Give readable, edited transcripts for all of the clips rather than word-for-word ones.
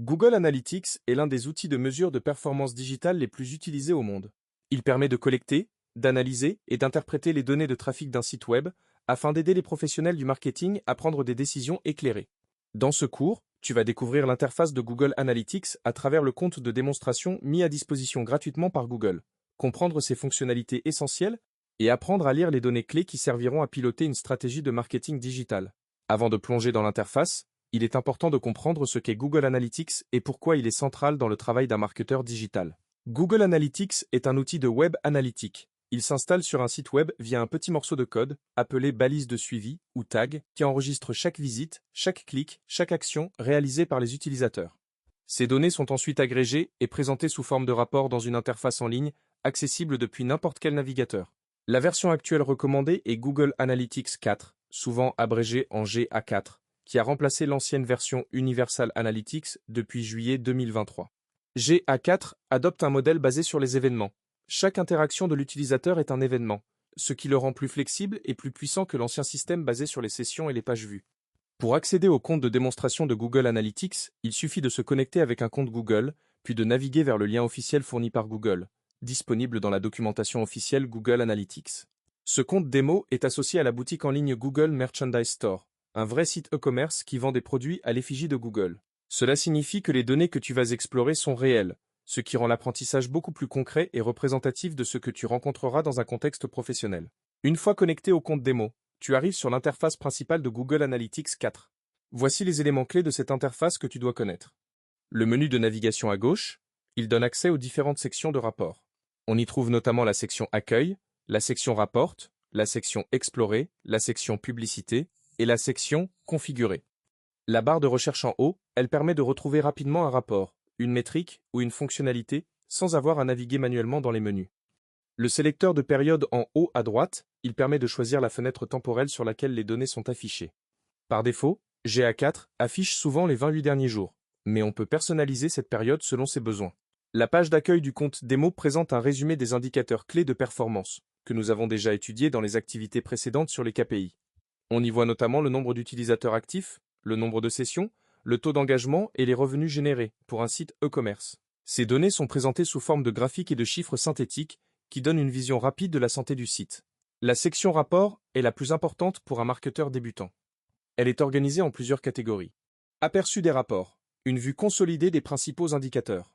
Google Analytics est l'un des outils de mesure de performance digitale les plus utilisés au monde. Il permet de collecter, d'analyser et d'interpréter les données de trafic d'un site web afin d'aider les professionnels du marketing à prendre des décisions éclairées. Dans ce cours, tu vas découvrir l'interface de Google Analytics à travers le compte de démonstration mis à disposition gratuitement par Google, comprendre ses fonctionnalités essentielles et apprendre à lire les données clés qui serviront à piloter une stratégie de marketing digital. Avant de plonger dans l'interface, il est important de comprendre ce qu'est Google Analytics et pourquoi il est central dans le travail d'un marketeur digital. Google Analytics est un outil de web analytique. Il s'installe sur un site web via un petit morceau de code, appelé balise de suivi ou tag, qui enregistre chaque visite, chaque clic, chaque action réalisée par les utilisateurs. Ces données sont ensuite agrégées et présentées sous forme de rapport dans une interface en ligne, accessible depuis n'importe quel navigateur. La version actuelle recommandée est Google Analytics 4, souvent abrégée en GA4, qui a remplacé l'ancienne version Universal Analytics depuis juillet 2023. GA4 adopte un modèle basé sur les événements. Chaque interaction de l'utilisateur est un événement, ce qui le rend plus flexible et plus puissant que l'ancien système basé sur les sessions et les pages vues. Pour accéder au compte de démonstration de Google Analytics, il suffit de se connecter avec un compte Google, puis de naviguer vers le lien officiel fourni par Google, disponible dans la documentation officielle Google Analytics. Ce compte démo est associé à la boutique en ligne Google Merchandise Store, un vrai site e-commerce qui vend des produits à l'effigie de Google. Cela signifie que les données que tu vas explorer sont réelles, ce qui rend l'apprentissage beaucoup plus concret et représentatif de ce que tu rencontreras dans un contexte professionnel. Une fois connecté au compte démo, tu arrives sur l'interface principale de Google Analytics 4. Voici les éléments clés de cette interface que tu dois connaître. Le menu de navigation à gauche, il donne accès aux différentes sections de rapport. On y trouve notamment la section Accueil, la section Rapport, la section Explorer, la section Publicité et la section Configurer. La barre de recherche en haut, elle permet de retrouver rapidement un rapport, une métrique ou une fonctionnalité sans avoir à naviguer manuellement dans les menus. Le sélecteur de période en haut à droite, il permet de choisir la fenêtre temporelle sur laquelle les données sont affichées. Par défaut, GA4 affiche souvent les 28 derniers jours, mais on peut personnaliser cette période selon ses besoins. La page d'accueil du compte démo présente un résumé des indicateurs clés de performance, que nous avons déjà étudiés dans les activités précédentes sur les KPI. On y voit notamment le nombre d'utilisateurs actifs, le nombre de sessions, le taux d'engagement et les revenus générés pour un site e-commerce. Ces données sont présentées sous forme de graphiques et de chiffres synthétiques qui donnent une vision rapide de la santé du site. La section rapport est la plus importante pour un marketeur débutant. Elle est organisée en plusieurs catégories. Aperçu des rapports, une vue consolidée des principaux indicateurs.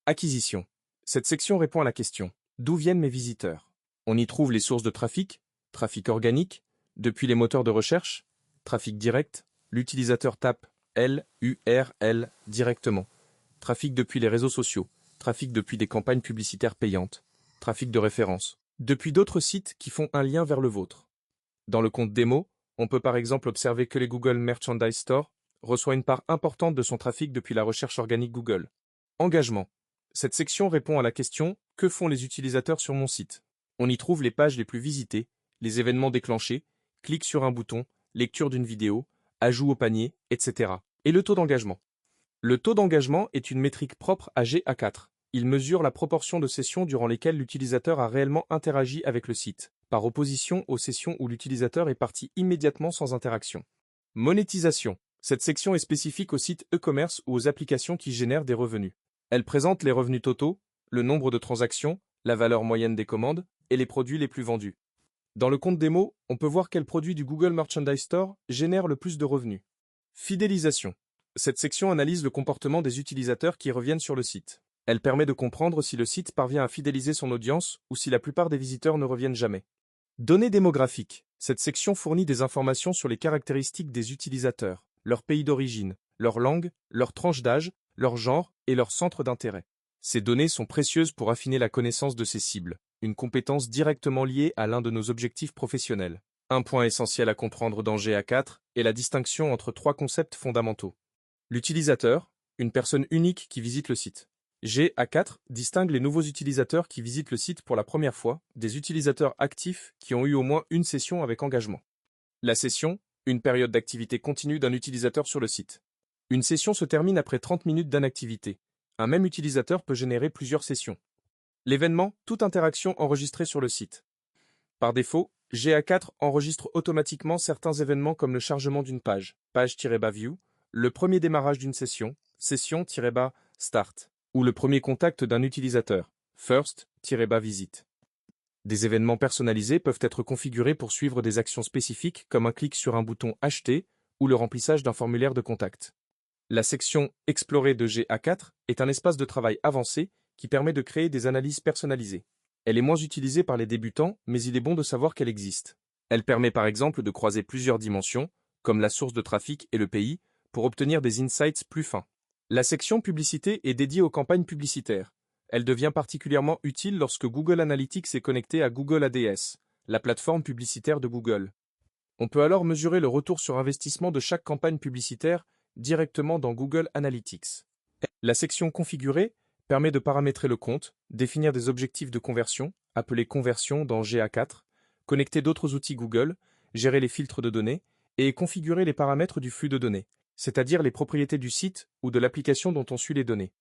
Acquisition. Cette section répond à la question « D'où viennent mes visiteurs ?» On y trouve les sources de trafic, trafic organique, depuis les moteurs de recherche, trafic direct, l'utilisateur tape LURL directement, trafic depuis les réseaux sociaux, trafic depuis des campagnes publicitaires payantes, trafic de référence, depuis d'autres sites qui font un lien vers le vôtre. Dans le compte démo, on peut par exemple observer que les Google Merchandise Store reçoit une part importante de son trafic depuis la recherche organique Google. Engagement. Cette section répond à la question « Que font les utilisateurs sur mon site ?» On y trouve les pages les plus visitées, les événements déclenchés, clic sur un bouton, lecture d'une vidéo, ajout au panier, etc. Et le taux d'engagement. Le taux d'engagement est une métrique propre à GA4. Il mesure la proportion de sessions durant lesquelles l'utilisateur a réellement interagi avec le site, par opposition aux sessions où l'utilisateur est parti immédiatement sans interaction. Monétisation. Cette section est spécifique aux sites e-commerce ou aux applications qui génèrent des revenus. Elle présente les revenus totaux, le nombre de transactions, la valeur moyenne des commandes et les produits les plus vendus. Dans le compte démo, on peut voir quel produit du Google Merchandise Store génère le plus de revenus. Fidélisation. Cette section analyse le comportement des utilisateurs qui reviennent sur le site. Elle permet de comprendre si le site parvient à fidéliser son audience ou si la plupart des visiteurs ne reviennent jamais. Données démographiques. Cette section fournit des informations sur les caractéristiques des utilisateurs, leur pays d'origine, leur langue, leur tranche d'âge, leur genre et leur centre d'intérêt. Ces données sont précieuses pour affiner la connaissance de ces cibles, une compétence directement liée à l'un de nos objectifs professionnels. Un point essentiel à comprendre dans GA4 est la distinction entre trois concepts fondamentaux. L'utilisateur, une personne unique qui visite le site. GA4 distingue les nouveaux utilisateurs qui visitent le site pour la première fois des utilisateurs actifs qui ont eu au moins une session avec engagement. La session, une période d'activité continue d'un utilisateur sur le site. Une session se termine après 30 minutes d'inactivité. Un même utilisateur peut générer plusieurs sessions. L'événement, toute interaction enregistrée sur le site. Par défaut, GA4 enregistre automatiquement certains événements comme le chargement d'une page, page-view, Le premier démarrage d'une session, session-start, ou le premier contact d'un utilisateur, first-visit. Des événements personnalisés peuvent être configurés pour suivre des actions spécifiques comme un clic sur un bouton Acheter ou le remplissage d'un formulaire de contact. La section Explorer de GA4 est un espace de travail avancé qui permet de créer des analyses personnalisées. Elle est moins utilisée par les débutants, mais il est bon de savoir qu'elle existe. Elle permet par exemple de croiser plusieurs dimensions, comme la source de trafic et le pays, pour obtenir des insights plus fins. La section Publicité est dédiée aux campagnes publicitaires. Elle devient particulièrement utile lorsque Google Analytics est connecté à Google Ads, la plateforme publicitaire de Google. On peut alors mesurer le retour sur investissement de chaque campagne publicitaire directement dans Google Analytics. La section Configurer permet de paramétrer le compte, définir des objectifs de conversion, appelés conversion dans GA4, connecter d'autres outils Google, gérer les filtres de données et configurer les paramètres du flux de données, c'est-à-dire les propriétés du site ou de l'application dont on suit les données.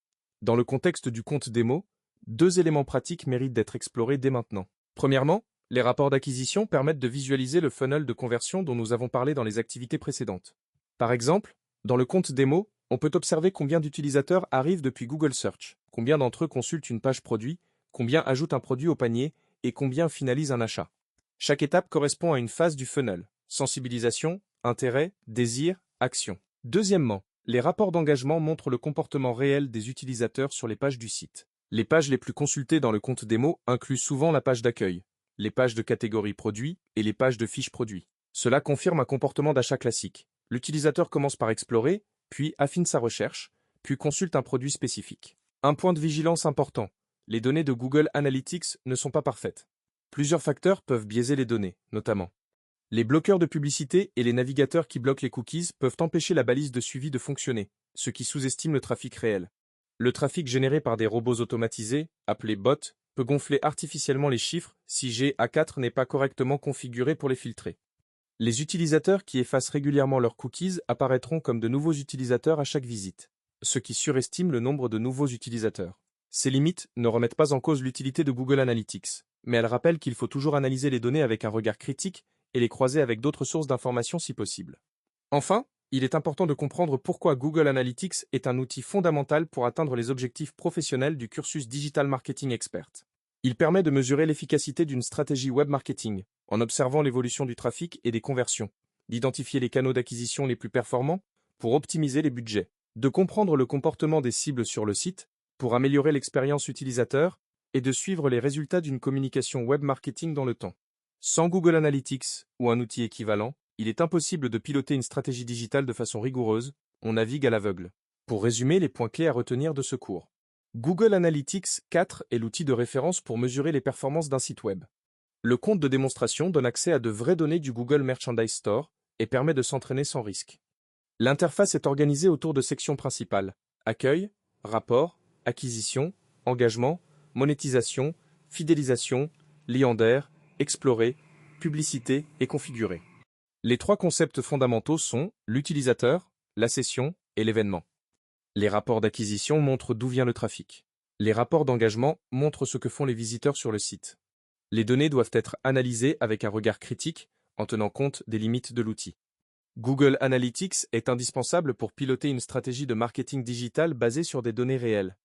Dans le contexte du compte démo, 2 éléments pratiques méritent d'être explorés dès maintenant. Premièrement, les rapports d'acquisition permettent de visualiser le funnel de conversion dont nous avons parlé dans les activités précédentes. Par exemple, dans le compte démo, on peut observer combien d'utilisateurs arrivent depuis Google Search, combien d'entre eux consultent une page produit, combien ajoutent un produit au panier et combien finalisent un achat. Chaque étape correspond à une phase du funnel: sensibilisation, intérêt, désir, action. Deuxièmement, les rapports d'engagement montrent le comportement réel des utilisateurs sur les pages du site. Les pages les plus consultées dans le compte démo incluent souvent la page d'accueil, les pages de catégorie produits et les pages de fiches produits. Cela confirme un comportement d'achat classique. L'utilisateur commence par explorer, puis affine sa recherche, puis consulte un produit spécifique. Un point de vigilance important: les données de Google Analytics ne sont pas parfaites. Plusieurs facteurs peuvent biaiser les données, notamment les bloqueurs de publicité et les navigateurs qui bloquent les cookies peuvent empêcher la balise de suivi de fonctionner, ce qui sous-estime le trafic réel. Le trafic généré par des robots automatisés, appelés bots, peut gonfler artificiellement les chiffres si GA4 n'est pas correctement configuré pour les filtrer. Les utilisateurs qui effacent régulièrement leurs cookies apparaîtront comme de nouveaux utilisateurs à chaque visite, ce qui surestime le nombre de nouveaux utilisateurs. Ces limites ne remettent pas en cause l'utilité de Google Analytics, mais elles rappellent qu'il faut toujours analyser les données avec un regard critique et les croiser avec d'autres sources d'informations si possible. Enfin, il est important de comprendre pourquoi Google Analytics est un outil fondamental pour atteindre les objectifs professionnels du cursus Digital Marketing Expert. Il permet de mesurer l'efficacité d'une stratégie web marketing en observant l'évolution du trafic et des conversions, d'identifier les canaux d'acquisition les plus performants pour optimiser les budgets, de comprendre le comportement des cibles sur le site pour améliorer l'expérience utilisateur et de suivre les résultats d'une communication web marketing dans le temps. Sans Google Analytics ou un outil équivalent, il est impossible de piloter une stratégie digitale de façon rigoureuse, on navigue à l'aveugle. Pour résumer les points clés à retenir de ce cours. Google Analytics 4 est l'outil de référence pour mesurer les performances d'un site web. Le compte de démonstration donne accès à de vraies données du Google Merchandise Store et permet de s'entraîner sans risque. L'interface est organisée autour de sections principales: accueil, rapport, acquisition, engagement, monétisation, fidélisation, liandaire, explorer, publicité et configurer. Les 3 concepts fondamentaux sont l'utilisateur, la session et l'événement. Les rapports d'acquisition montrent d'où vient le trafic. Les rapports d'engagement montrent ce que font les visiteurs sur le site. Les données doivent être analysées avec un regard critique en tenant compte des limites de l'outil. Google Analytics est indispensable pour piloter une stratégie de marketing digital basée sur des données réelles.